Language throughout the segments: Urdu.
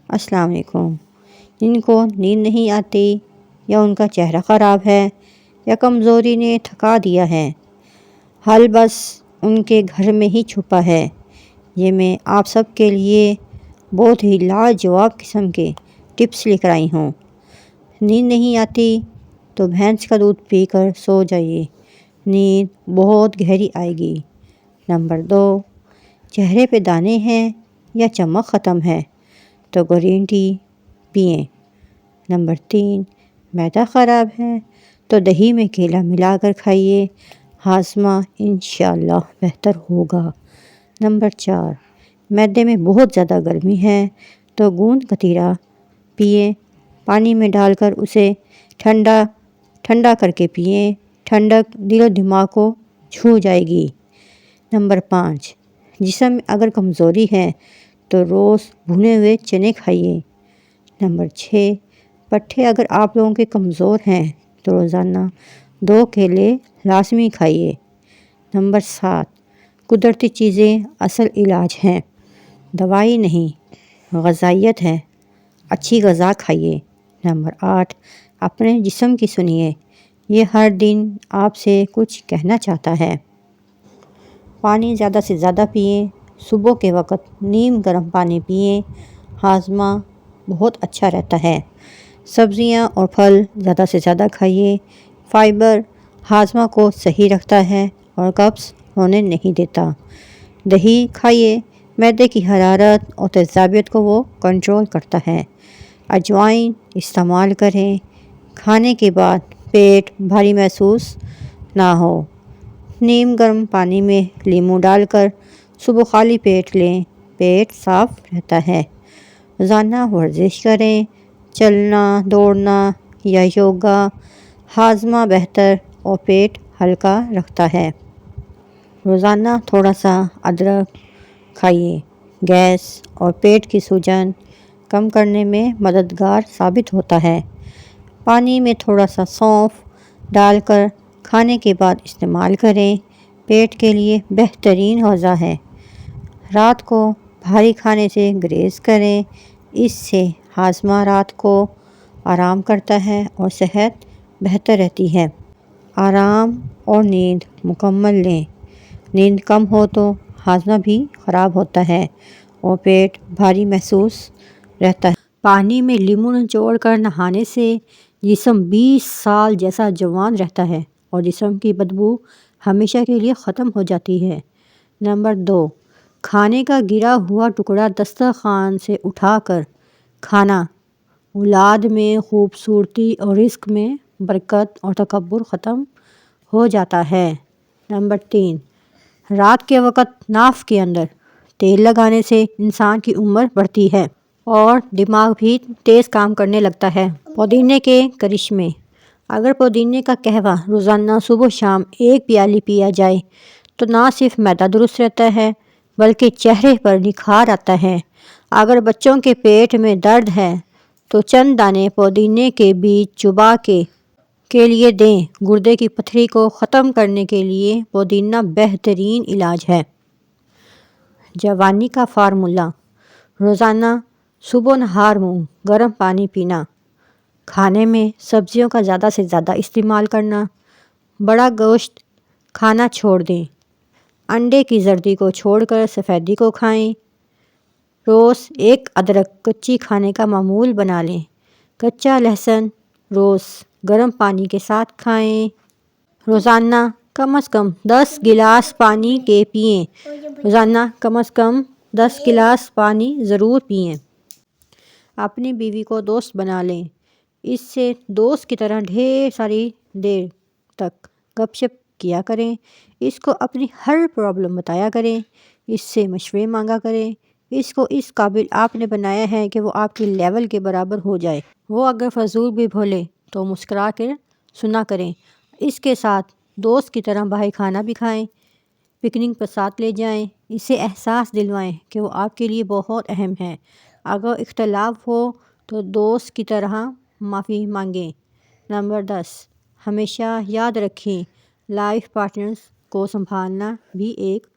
السلام علیکم۔ جن کو نیند نہیں آتی یا ان کا چہرہ خراب ہے یا کمزوری نے تھکا دیا ہے، حل بس ان کے گھر میں ہی چھپا ہے۔ یہ میں آپ سب کے لیے بہت ہی لاجواب قسم کے ٹپس لے کر آئی ہوں۔ نیند نہیں آتی تو بھینس کا دودھ پی کر سو جائیے، نیند بہت گہری آئے گی۔ نمبر 2، چہرے پہ دانے ہیں یا چمک ختم ہے تو گرین ٹی پئیں۔ نمبر 3، معدہ خراب ہے تو دہی میں کیلا ملا کر کھائیے، ہاضمہ انشاءاللہ بہتر ہوگا۔ نمبر 4، معدے میں بہت زیادہ گرمی ہے تو گوند کتیرا پئیں، پانی میں ڈال کر اسے ٹھنڈا کر کے پئیں، ٹھنڈک دل و دماغ کو چھو جائے گی۔ نمبر 5، جسم میں اگر کمزوری ہے تو روز بھنے ہوئے چنے کھائیے۔ نمبر 6، پٹھے اگر آپ لوگوں کے کمزور ہیں تو روزانہ 2 کیلے لازمی کھائیے۔ نمبر 7، قدرتی چیزیں اصل علاج ہیں، دوائی نہیں، غذائیت ہے، اچھی غذا کھائیے۔ نمبر 8، اپنے جسم کی سنیے، یہ ہر دن آپ سے کچھ کہنا چاہتا ہے۔ پانی زیادہ سے زیادہ پئیں، صبح کے وقت نیم گرم پانی پئیں، ہاضمہ بہت اچھا رہتا ہے۔ سبزیاں اور پھل زیادہ سے زیادہ کھائیے، فائبر ہاضمہ کو صحیح رکھتا ہے اور قبض ہونے نہیں دیتا۔ دہی کھائیے، معدے کی حرارت اور تیزابیت کو وہ کنٹرول کرتا ہے۔ اجوائن استعمال کریں، کھانے کے بعد پیٹ بھاری محسوس نہ ہو۔ نیم گرم پانی میں لیموں ڈال کر صبح خالی پیٹ لیں، پیٹ صاف رہتا ہے۔ روزانہ ورزش کریں، چلنا، دوڑنا یا یوگا ہاضمہ بہتر اور پیٹ ہلکا رکھتا ہے۔ روزانہ تھوڑا سا ادرک کھائیے، گیس اور پیٹ کی سوجن کم کرنے میں مددگار ثابت ہوتا ہے۔ پانی میں تھوڑا سا سونف ڈال کر کھانے کے بعد استعمال کریں، پیٹ کے لیے بہترین غذا ہے۔ رات کو بھاری کھانے سے گریز کریں، اس سے ہاضمہ رات کو آرام کرتا ہے اور صحت بہتر رہتی ہے۔ آرام اور نیند مکمل لیں، نیند کم ہو تو ہاضمہ بھی خراب ہوتا ہے اور پیٹ بھاری محسوس رہتا ہے۔ پانی میں لیموں نچوڑ کر نہانے سے جسم 20 سال جیسا جوان رہتا ہے اور جسم کی بدبو ہمیشہ کے لیے ختم ہو جاتی ہے۔ نمبر 2، کھانے کا گرا ہوا ٹکڑا دسترخوان سے اٹھا کر کھانا اولاد میں خوبصورتی اور رزق میں برکت اور تکبر ختم ہو جاتا ہے۔ نمبر 3، رات کے وقت ناف کے اندر تیل لگانے سے انسان کی عمر بڑھتی ہے اور دماغ بھی تیز کام کرنے لگتا ہے۔ پودینے کے کرشمے، اگر پودینے کا قہوہ روزانہ صبح و شام 1 پیالی پیا جائے تو نہ صرف معدہ درست رہتا ہے بلکہ چہرے پر نکھار آتا ہے۔ اگر بچوں کے پیٹ میں درد ہے تو چند دانے پودینے کے بیج چبا کے لیے دیں۔ گردے کی پتھری کو ختم کرنے کے لیے پودینہ بہترین علاج ہے۔ جوانی کا فارمولہ، روزانہ صبح و نہار منہ گرم پانی پینا، کھانے میں سبزیوں کا زیادہ سے زیادہ استعمال کرنا، بڑا گوشت کھانا چھوڑ دیں، انڈے کی زردی کو چھوڑ کر سفیدی کو کھائیں، روز 1 ادرک کچی کھانے کا معمول بنا لیں، کچا لہسن روز گرم پانی کے ساتھ کھائیں، روزانہ کم از کم 10 گلاس پانی کے پئیں، روزانہ کم از کم 10 گلاس پانی ضرور پئیں۔ اپنی بیوی کو دوست بنا لیں، اس سے دوست کی طرح ڈھیر ساری دیر تک گپ شپ کیا کریں، اس کو اپنی ہر پرابلم بتایا کریں، اس سے مشورے مانگا کریں، اس کو اس قابل آپ نے بنایا ہے کہ وہ آپ کے لیول کے برابر ہو جائے۔ وہ اگر فضول بھی بولے تو مسکرا کر سنا کریں، اس کے ساتھ دوست کی طرح باہر کھانا بھی کھائیں، پکنک پر ساتھ لے جائیں، اسے احساس دلوائیں کہ وہ آپ کے لیے بہت اہم ہے۔ اگر اختلاف ہو تو دوست کی طرح معافی مانگیں۔ نمبر 10، ہمیشہ یاد رکھیں لائف پارٹنرز کو سنبھالنا بھی ایک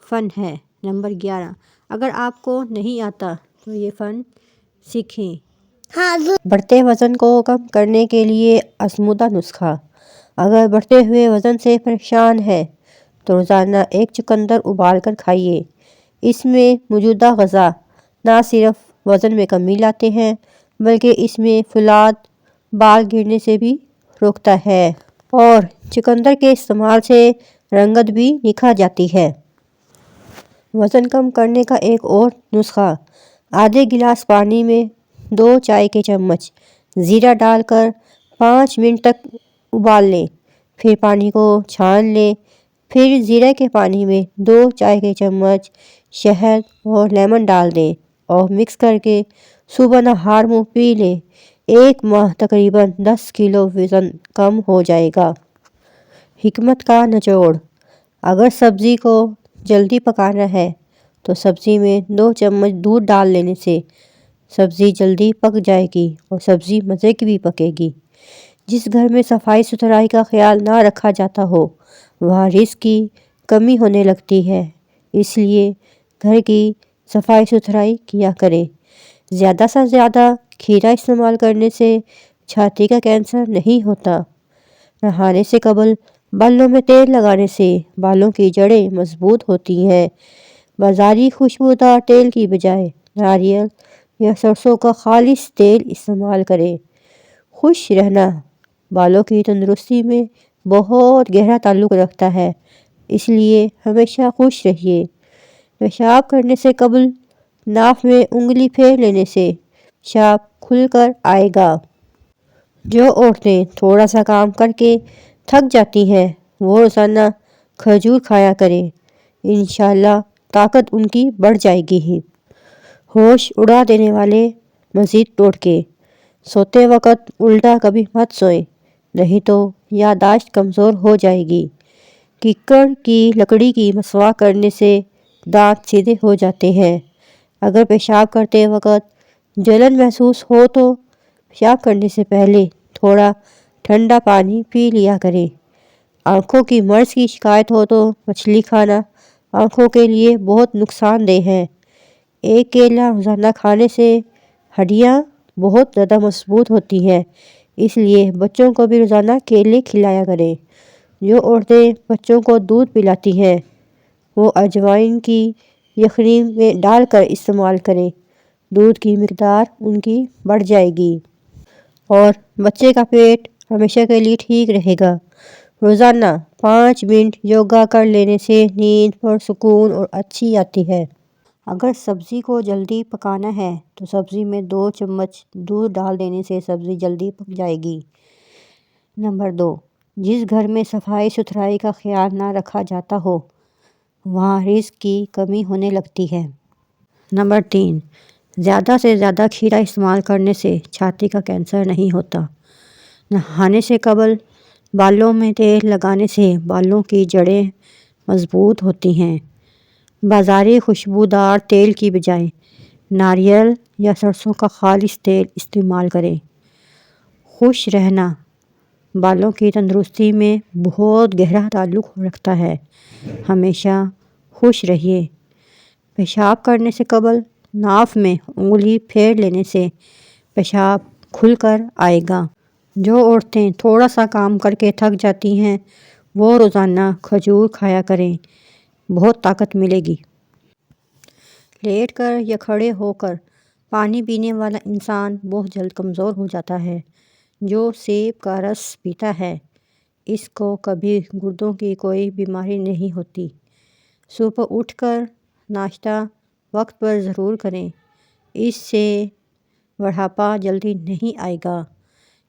فن ہے۔ نمبر 11، اگر آپ کو نہیں آتا تو یہ فن سیکھیں۔ بڑھتے وزن کو کم کرنے کے لیے آزمودہ نسخہ۔ اگر بڑھتے ہوئے وزن سے پریشان ہے تو روزانہ ایک چقندر ابال کر کھائیے۔ اس میں موجودہ غذا نہ صرف وزن میں کمی لاتے ہیں بلکہ اس میں فولاد بال گرنے سے بھی روکتا ہے اور چقندر کے استعمال سے رنگت بھی نکھر جاتی ہے۔ وزن کم کرنے کا ایک اور نسخہ: آدھے گلاس پانی میں 2 چائے کے چمچ زیرہ ڈال کر 5 منٹ تک ابال لیں، پھر پانی کو چھان لیں، پھر زیرے کے پانی میں 2 چائے کے چمچ شہد اور لیمن ڈال دیں اور مکس کر کے صبح نہار منہ پی لیں۔ 1 ماہ تقریباً 10 کلو وزن کم ہو جائے گا۔ حکمت کا نچوڑ: اگر سبزی کو جلدی پکانا ہے تو سبزی میں 2 چمچ دودھ ڈال لینے سے سبزی جلدی پک جائے گی اور سبزی مزے کی بھی پکے گی۔ جس گھر میں صفائی ستھرائی کا خیال نہ رکھا جاتا ہو وہاں رزق کی کمی ہونے لگتی ہے، اس لیے گھر کی صفائی ستھرائی کیا کریں۔ زیادہ سے زیادہ کھیرا استعمال کرنے سے چھاتی کا کینسر نہیں ہوتا۔ نہانے سے قبل بالوں میں تیل لگانے سے بالوں کی جڑیں مضبوط ہوتی ہیں۔ بازاری خوشبودار تیل کی بجائے ناریل یا سرسوں کا خالص تیل استعمال کریں۔ خوش رہنا بالوں کی تندرستی میں بہت گہرا تعلق رکھتا ہے، اس لیے ہمیشہ خوش رہیے۔ پیشاب کرنے سے قبل ناف میں انگلی پھیر لینے سے پیشاب کھل کر آئے گا۔ جو عورتیں تھوڑا سا کام کر کے تھک جاتی ہیں وہ روزانہ کھجور کھایا کریں، انشاءاللہ طاقت ان کی بڑھ جائے گی۔ ہوش اڑا دینے والے مزید ٹوٹکے: سوتے وقت الٹا کبھی مت سوئیں، نہیں تو یادداشت کمزور ہو جائے گی۔ ککڑ کی لکڑی کی مسواک کرنے سے دانت سیدھے ہو جاتے ہیں۔ اگر پیشاب کرتے وقت جلن محسوس ہو تو پیشاب کرنے سے پہلے تھوڑا ٹھنڈا پانی پی لیا کریں۔ آنکھوں کی مرض کی شکایت ہو تو مچھلی کھانا آنکھوں کے لیے بہت نقصان دہ ہے۔ ایک کیلا روزانہ کھانے سے ہڈیاں بہت زیادہ مضبوط ہوتی ہیں، اس لیے بچوں کو بھی روزانہ کیلے کھلایا کریں۔ جو عورتیں بچوں کو دودھ پلاتی ہیں وہ اجوائن کی یخنی میں ڈال کر استعمال کریں، دودھ کی مقدار ان کی بڑھ جائے گی اور بچے کا پیٹ ہمیشہ کے لیے ٹھیک رہے گا۔ روزانہ 5 منٹ یوگا کر لینے سے نیند پرسکون اور اچھی آتی ہے۔ اگر سبزی کو جلدی پکانا ہے تو سبزی میں 2 چمچ دودھ ڈال دینے سے سبزی جلدی پک جائے گی۔ نمبر 2: جس گھر میں صفائی ستھرائی کا خیال نہ رکھا جاتا ہو وہاں رزق کی کمی ہونے لگتی ہے۔ نمبر 3: زیادہ سے زیادہ کھیرا استعمال کرنے سے چھاتی کا کینسر نہیں ہوتا۔ نہانے سے قبل بالوں میں تیل لگانے سے بالوں کی جڑیں مضبوط ہوتی ہیں۔ بازاری خوشبودار تیل کی بجائے ناریل یا سرسوں کا خالص تیل استعمال کریں۔ خوش رہنا بالوں کی تندرستی میں بہت گہرا تعلق رکھتا ہے، ہمیشہ خوش رہیے۔ پیشاب کرنے سے قبل ناف میں انگلی پھیر لینے سے پیشاب کھل کر آئے گا۔ جو عورتیں تھوڑا سا کام کر کے تھک جاتی ہیں وہ روزانہ کھجور کھایا کریں، بہت طاقت ملے گی۔ لیٹ کر یا کھڑے ہو کر پانی پینے والا انسان بہت جلد کمزور ہو جاتا ہے۔ جو سیب کا رس پیتا ہے اس کو کبھی گردوں کی کوئی بیماری نہیں ہوتی۔ صبح اٹھ کر ناشتہ وقت پر ضرور کریں، اس سے بڑھاپا جلدی نہیں آئے گا۔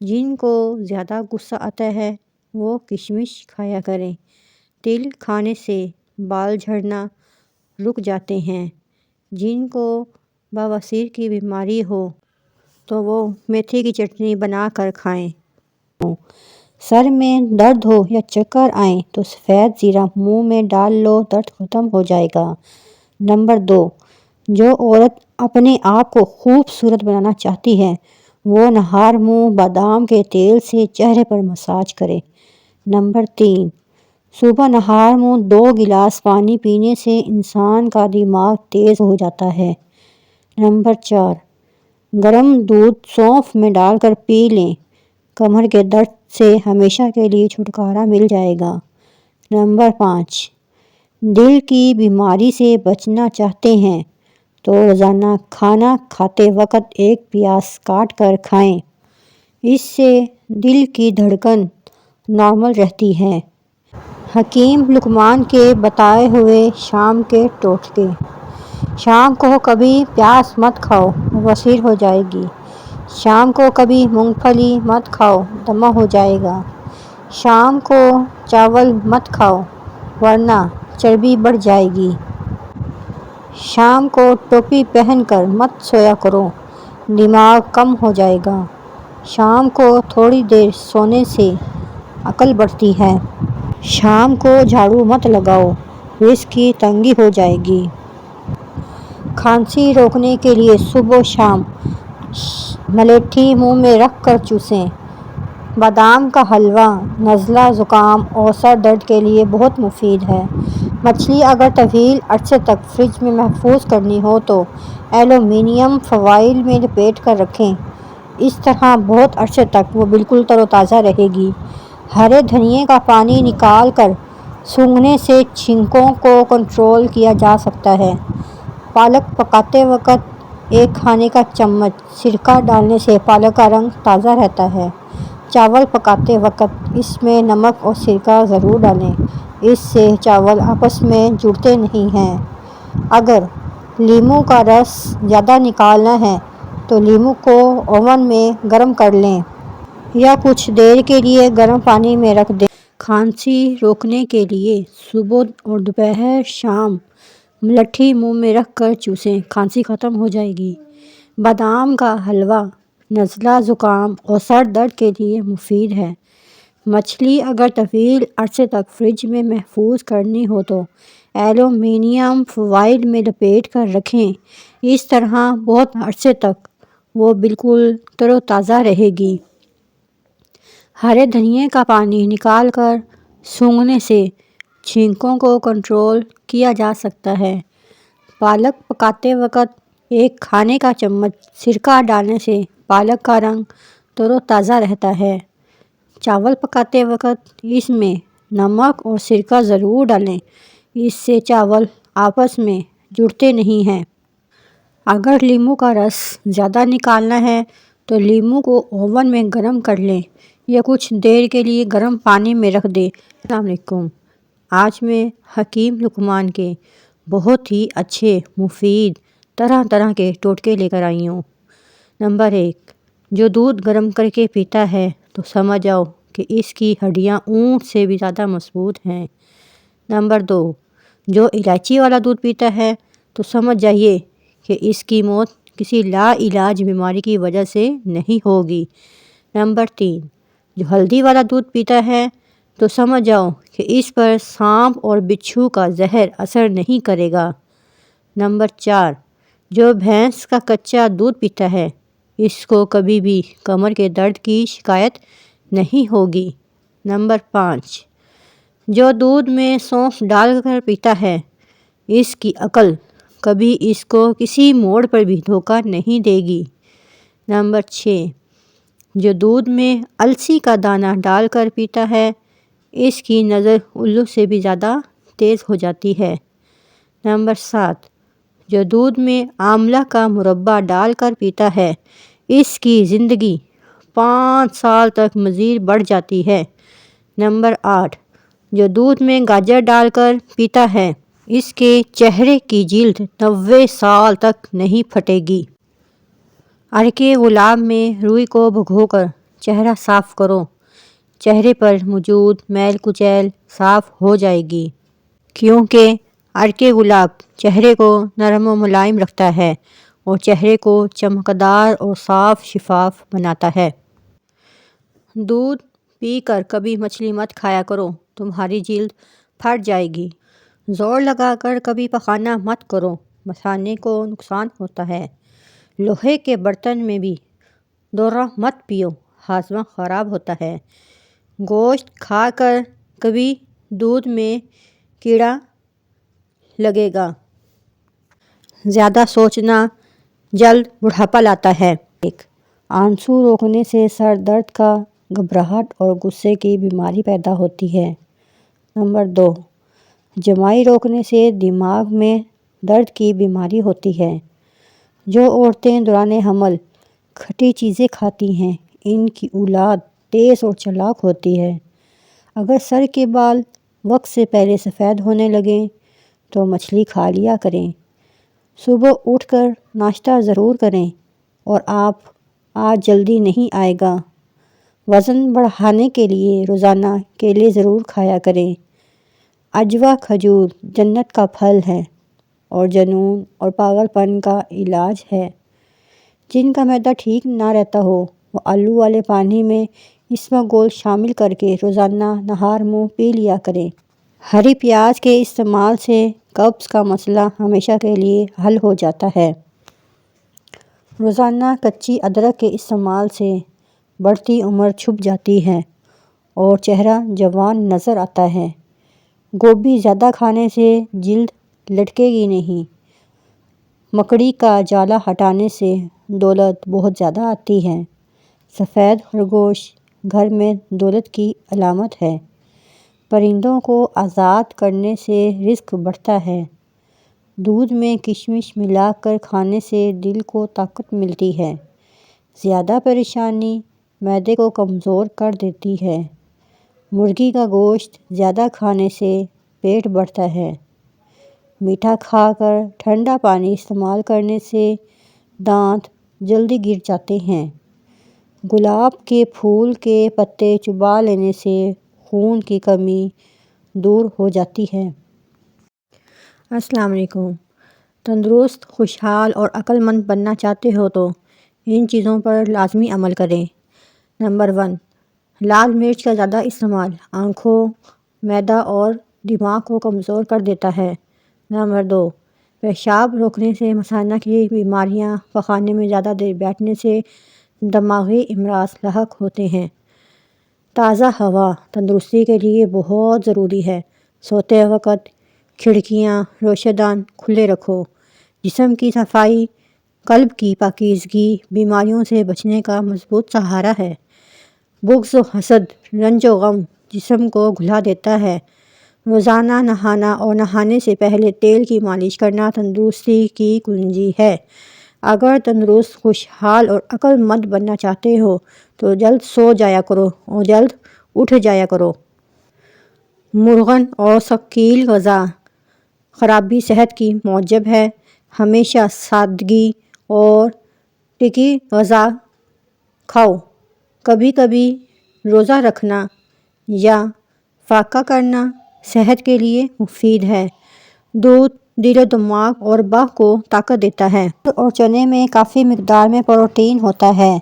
جن کو زیادہ غصہ آتا ہے وہ کشمش کھایا کریں، تل کھانے سے بال جھڑنا رک جاتے ہیں۔ جن کو بواسیر کی بیماری ہو تو وہ میتھی کی چٹنی بنا کر کھائیں۔ سر میں درد ہو یا چکر آئیں تو سفید زیرہ منہ میں ڈال لو، درد ختم ہو جائے گا۔ نمبر 2: جو عورت اپنے آپ کو خوبصورت بنانا چاہتی ہے وہ نہار منہ بادام کے تیل سے چہرے پر مساج کرے۔ نمبر 3: صبح نہار منہ 2 گلاس پانی پینے سے انسان کا دماغ تیز ہو جاتا ہے۔ نمبر 4: گرم دودھ سونف میں ڈال کر پی لیں، کمر کے درد سے ہمیشہ کے لیے چھٹکارا مل جائے گا۔ نمبر 5، دل کی بیماری سے بچنا چاہتے ہیں تو روزانہ کھانا کھاتے وقت ایک پیاز کاٹ کر کھائیں، اس سے دل کی دھڑکن نارمل رہتی ہے۔ حکیم لقمان کے بتائے ہوئے شام کے ٹوٹکے۔ شام کو کبھی پیاز مت کھاؤ، بواسیر ہو جائے گی۔ شام کو کبھی مونگ پھلی مت کھاؤ، دمہ ہو جائے گا۔ شام کو چاول مت کھاؤ ورنہ چربی بڑھ جائے گی۔ شام کو ٹوپی پہن کر مت سویا کرو، دماغ کم ہو جائے گا۔ شام کو تھوڑی دیر سونے سے عقل بڑھتی ہے۔ شام کو جھاڑو مت لگاؤ، رزق کی تنگی ہو جائے گی۔ کھانسی روکنے کے لیے صبح و شام ملیٹھی منہ میں رکھ کر چوسیں۔ بادام کا حلوہ نزلہ زکام اور سر درد کے لیے بہت مفید ہے۔ مچھلی اگر طویل عرصے تک فریج میں محفوظ کرنی ہو تو ایلومینیم فوائل میں لپیٹ کر رکھیں، اس طرح بہت عرصے تک وہ بالکل تر و تازہ رہے گی۔ ہرے دھنیے کا پانی نکال کر سونگھنے سے چھینکوں کو کنٹرول کیا جا سکتا ہے۔ پالک پکاتے وقت ایک کھانے کا چمچ سرکہ ڈالنے سے پالک کا رنگ تازہ رہتا ہے۔ چاول پکاتے وقت اس میں نمک اور سرکہ ضرور ڈالیں، اس سے چاول آپس میں جڑتے نہیں ہیں۔ اگر لیموں کا رس زیادہ نکالنا ہے تو لیموں کو اوون میں گرم کر لیں یا کچھ دیر کے لیے گرم پانی میں رکھ دیں۔ کھانسی روکنے کے لیے صبح اور دوپہر شام ملٹھی منہ میں رکھ کر چوسیں، کھانسی ختم ہو جائے گی۔ بادام کا حلوہ نزلہ زکام اور سر درد کے لیے مفید ہے۔ مچھلی اگر طویل عرصے تک فریج میں محفوظ کرنی ہو تو ایلومینیم فوائل میں لپیٹ کر رکھیں، اس طرح بہت عرصے تک وہ بالکل تر و تازہ رہے گی۔ ہرے دھنیے کا پانی نکال کر سونگھنے سے چھینکوں کو کنٹرول کیا جا سکتا ہے۔ پالک پکاتے وقت ایک کھانے کا چمچ سرکہ ڈالنے سے پالک کا رنگ تر و تازہ رہتا ہے۔ چاول پکاتے وقت اس میں نمک اور سرکہ ضرور ڈالیں، اس سے چاول آپس میں جڑتے نہیں ہیں۔ اگر لیموں کا رس زیادہ نکالنا ہے تو لیموں کو اوون میں گرم کر لیں یا کچھ دیر کے لیے گرم پانی میں رکھ دیں۔ السلام علیکم۔ آج میں حکیم لقمان کے بہت ہی اچھے مفید طرح طرح کے ٹوٹکے لے کر آئی ہوں۔ نمبر 1، جو دودھ گرم کر کے پیتا ہے تو سمجھ جاؤ کہ اس کی ہڈیاں اونٹ سے بھی زیادہ مضبوط ہیں۔ نمبر 2، جو الائچی والا دودھ پیتا ہے تو سمجھ جائیے کہ اس کی موت کسی لا علاج بیماری کی وجہ سے نہیں ہوگی۔ نمبر 3، جو ہلدی والا دودھ پیتا ہے تو سمجھ جاؤ کہ اس پر سانپ اور بچھو کا زہر اثر نہیں کرے گا۔ نمبر 4، جو بھینس کا کچا دودھ پیتا ہے اس کو کبھی بھی کمر کے درد کی شکایت نہیں ہوگی۔ نمبر 5، جو دودھ میں سونف ڈال کر پیتا ہے اس کی عقل کبھی اس کو کسی موڑ پر بھی دھوکہ نہیں دے گی۔ نمبر 6، جو دودھ میں السی کا دانہ ڈال کر پیتا ہے اس کی نظر الو سے بھی زیادہ تیز ہو جاتی ہے۔ نمبر 7، جو دودھ میں آملہ کا مربع ڈال کر پیتا ہے اس کی زندگی 5 سال تک مزید بڑھ جاتی ہے۔ نمبر 8، جو دودھ میں گاجر ڈال کر پیتا ہے اس کے چہرے کی جلد 90 سال تک نہیں پھٹے گی۔ عرق گلاب میں روئی کو بھگو کر چہرہ صاف کرو، چہرے پر موجود میل کچیل صاف ہو جائے گی، کیونکہ عرق گلاب چہرے کو نرم و ملائم رکھتا ہے اور چہرے کو چمکدار اور صاف شفاف بناتا ہے۔ دودھ پی کر کبھی مچھلی مت کھایا کرو، تمہاری جلد پھٹ جائے گی۔ زور لگا کر کبھی پخانہ مت کرو، مثانے کو نقصان ہوتا ہے۔ لوہے کے برتن میں بھی دورہ مت پیو، ہاضمہ خراب ہوتا ہے۔ گوشت کھا کر کبھی دودھ میں کیڑا لگے گا۔ زیادہ سوچنا جلد بڑھاپا لاتا ہے۔ ایک آنسو روکنے سے سر درد کا گھبراہٹ اور غصے کی بیماری پیدا ہوتی ہے۔ نمبر 2، جمائی روکنے سے دماغ میں درد کی بیماری ہوتی ہے۔ جو عورتیں دوران حمل کھٹی چیزیں کھاتی ہیں ان کی اولاد تیز اور چالاک ہوتی ہے۔ اگر سر کے بال وقت سے پہلے سفید ہونے لگیں تو مچھلی کھا لیا کریں۔ صبح اٹھ کر ناشتہ ضرور کریں اور آج جلدی نہیں آئے گا۔ وزن بڑھانے کے لیے روزانہ کیلے ضرور کھایا کریں۔ عجوہ کھجور جنت کا پھل ہے اور جنون اور پاگل پن کا علاج ہے۔ جن کا معدہ ٹھیک نہ رہتا ہو وہ آلو والے پانی میں اسماگول شامل کر کے روزانہ نہار منہ پی لیا کریں۔ ہری پیاز کے استعمال سے قبض کا مسئلہ ہمیشہ کے لیے حل ہو جاتا ہے۔ روزانہ کچی ادرک کے استعمال سے بڑھتی عمر چھپ جاتی ہے اور چہرہ جوان نظر آتا ہے۔ گوبھی زیادہ کھانے سے جلد لٹکے گی نہیں۔ مکڑی کا جالا ہٹانے سے دولت بہت زیادہ آتی ہے۔ سفید خرگوش گھر میں دولت کی علامت ہے۔ پرندوں کو آزاد کرنے سے رزق بڑھتا ہے۔ دودھ میں کشمش ملا کر کھانے سے دل کو طاقت ملتی ہے۔ زیادہ پریشانی معدے کو کمزور کر دیتی ہے۔ مرغی کا گوشت زیادہ کھانے سے پیٹ بڑھتا ہے۔ میٹھا کھا کر ٹھنڈا پانی استعمال کرنے سے دانت جلدی گر جاتے ہیں۔ گلاب کے پھول کے پتے چبا لینے سے خون کی کمی دور ہو جاتی ہے۔ السلام علیکم۔ تندرست، خوشحال اور عقل مند بننا چاہتے ہو تو ان چیزوں پر لازمی عمل کریں۔ نمبر 1، لال مرچ کا زیادہ استعمال آنکھوں، معدہ اور دماغ کو کمزور کر دیتا ہے۔ نمبر 2، پیشاب روکنے سے مثانہ کی بیماریاں، پخانے میں زیادہ دیر بیٹھنے سے دماغی امراض لاحق ہوتے ہیں۔ تازہ ہوا تندرستی کے لیے بہت ضروری ہے۔ سوتے وقت کھڑکیاں، روشن دان کھلے رکھو۔ جسم کی صفائی قلب کی پاکیزگی بیماریوں سے بچنے کا مضبوط سہارا ہے۔ بغض و حسد، رنج و غم جسم کو گھلا دیتا ہے۔ روزانہ نہانا اور نہانے سے پہلے تیل کی مالش کرنا تندرستی کی کنجی ہے۔ اگر تندرست، خوشحال اور عقل مند بننا چاہتے ہو تو جلد سو جایا کرو اور جلد اٹھ جایا کرو۔ مرغن اور ثقیل غذا خرابی صحت کی موجب ہے۔ ہمیشہ سادگی اور ٹکی غذا کھاؤ۔ کبھی کبھی روزہ رکھنا یا فاقہ کرنا صحت کے لیے مفید ہے۔ دودھ دل و دماغ اور باہ کو طاقت دیتا ہے۔ گڑ اور چنے میں کافی مقدار میں پروٹین ہوتا ہے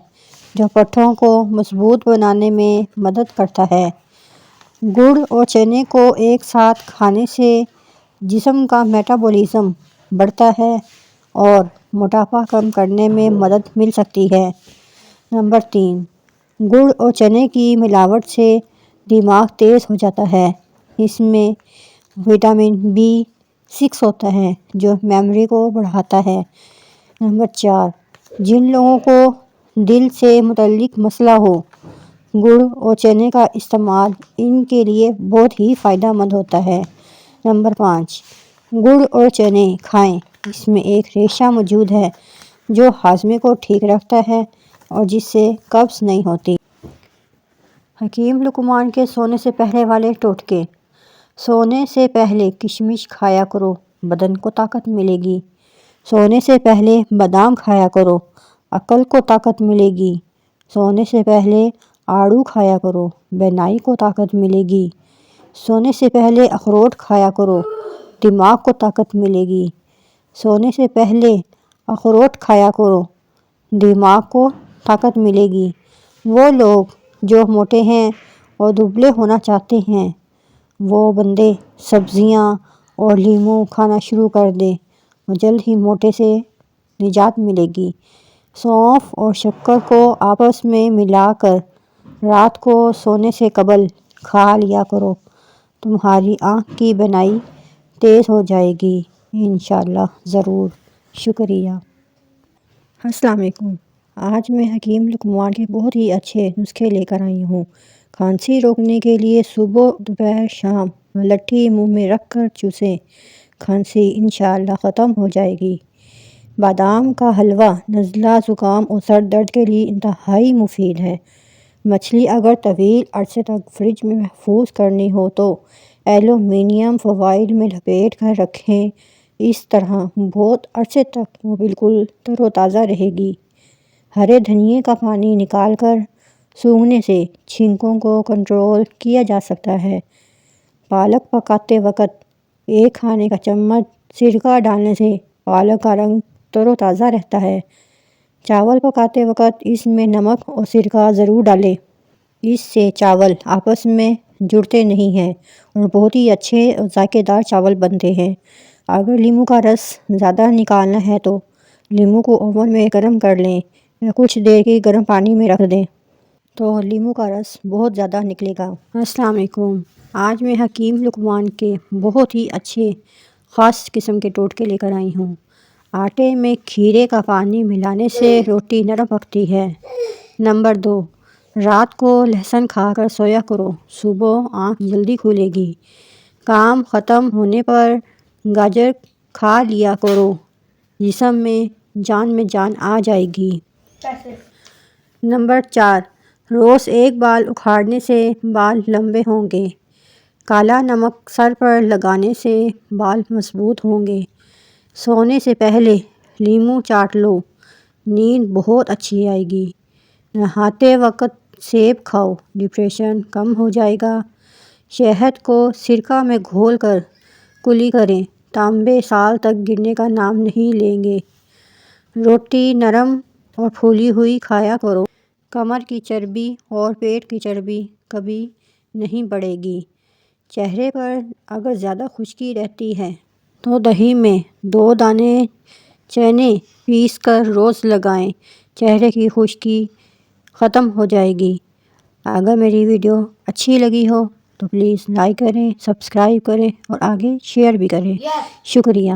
جو پٹھوں کو مضبوط بنانے میں مدد کرتا ہے۔ گڑ اور چنے کو ایک ساتھ کھانے سے جسم کا میٹابولزم بڑھتا ہے اور موٹاپا کم کرنے میں مدد مل سکتی ہے۔ نمبر 3، گڑ اور چنے کی ملاوٹ سے دماغ تیز ہو جاتا ہے۔ اس میں وٹامن B6 ہوتا ہے جو میموری کو بڑھاتا ہے۔ نمبر 4، جن لوگوں کو دل سے متعلق مسئلہ ہو گڑ اور چنے کا استعمال ان کے لیے بہت ہی فائدہ مند ہوتا ہے۔ نمبر 5، گڑ اور چنے کھائیں۔ اس میں ایک ریشہ موجود ہے جو ہاضمے کو ٹھیک رکھتا ہے اور جس سے قبض نہیں ہوتی۔ حکیم لقمان کے سونے سے پہلے والے ٹوٹکے۔ سونے سے پہلے کشمش کھایا کرو، بدن کو طاقت ملے گی۔ سونے سے پہلے بادام کھایا کرو، عقل کو طاقت ملے گی۔ سونے سے پہلے آڑو کھایا کرو، بینائی کو طاقت ملے گی۔ سونے سے پہلے اخروٹ کھایا کرو، دماغ کو طاقت ملے گی۔ سونے سے پہلے اخروٹ کھایا کرو، دماغ کو طاقت ملے گی۔ وہ لوگ جو موٹے ہیں اور دبلے ہونا چاہتے ہیں وہ بندے سبزیاں اور لیموں کھانا شروع کر دیں اور جلد ہی موٹے سے نجات ملے گی۔ سونف اور شکر کو آپس میں ملا کر رات کو سونے سے قبل کھا لیا کرو، تمہاری آنکھ کی بینائی تیز ہو جائے گی۔ انشاءاللہ ضرور۔ شکریہ۔ السلام علیکم۔ آج میں حکیم لقمان کے بہت ہی اچھے نسخے لے کر آئی ہوں۔ کھانسی روکنے کے لیے صبح دوپہر شام ملٹھی منہ میں رکھ کر چوسیں، کھانسی انشاءاللہ ختم ہو جائے گی۔ بادام کا حلوہ نزلہ زکام اور سر درد کے لیے انتہائی مفید ہے۔ مچھلی اگر طویل عرصے تک فریج میں محفوظ کرنی ہو تو ایلومینیم فوائل میں لپیٹ کر رکھیں، اس طرح بہت عرصے تک وہ بالکل تر و تازہ رہے گی۔ ہرے دھنیے کا پانی نکال کر سونگھنے سے چھینکوں کو کنٹرول کیا جا سکتا ہے۔ پالک پکاتے وقت 1 کھانے کا چمچ سرکہ ڈالنے سے پالک کا رنگ تر و تازہ رہتا ہے۔ چاول پکاتے وقت اس میں نمک اور سرکہ ضرور ڈالیں، اس سے چاول آپس میں جڑتے نہیں ہیں اور بہت ہی اچھے اور ذائقے دار چاول بنتے ہیں۔ اگر لیموں کا رس زیادہ نکالنا ہے تو لیموں کو اوون میں گرم کر لیں یا کچھ دیر کے گرم پانی میں رکھ دیں تو لیموں کا رس بہت زیادہ نکلے گا۔ السلام علیکم۔ آج میں حکیم لقمان کے بہت ہی اچھے خاص قسم کے ٹوٹکے لے کر آئی ہوں۔ آٹے میں کھیرے کا پانی ملانے سے روٹی نرم پکتی ہے۔ نمبر 2، رات کو لہسن کھا کر سویا کرو، صبح آنکھ جلدی کھلے گی۔ کام ختم ہونے پر گاجر کھا لیا کرو، جسم میں جان آ جائے گی۔ نمبر 4، روز 1 بال اکھاڑنے سے بال لمبے ہوں گے۔ کالا نمک سر پر لگانے سے بال مضبوط ہوں گے۔ سونے سے پہلے لیموں چاٹ لو، نیند بہت اچھی آئے گی۔ نہاتے وقت سیب کھاؤ، ڈپریشن کم ہو جائے گا۔ شہد کو سرکہ میں گھول کر کلی کریں، تانبے سال تک گرنے کا نام نہیں لیں گے۔ روٹی نرم اور پھولی ہوئی کھایا کرو، کمر کی چربی اور پیٹ کی چربی کبھی نہیں بڑھے گی۔ چہرے پر اگر زیادہ خشکی رہتی ہے تو دہی میں 2 دانے چنے پیس کر روز لگائیں، چہرے کی خشکی ختم ہو جائے گی۔ اگر میری ویڈیو اچھی لگی ہو تو پلیز لائک کریں، سبسکرائب کریں اور آگے شیئر بھی کریں۔ شکریہ۔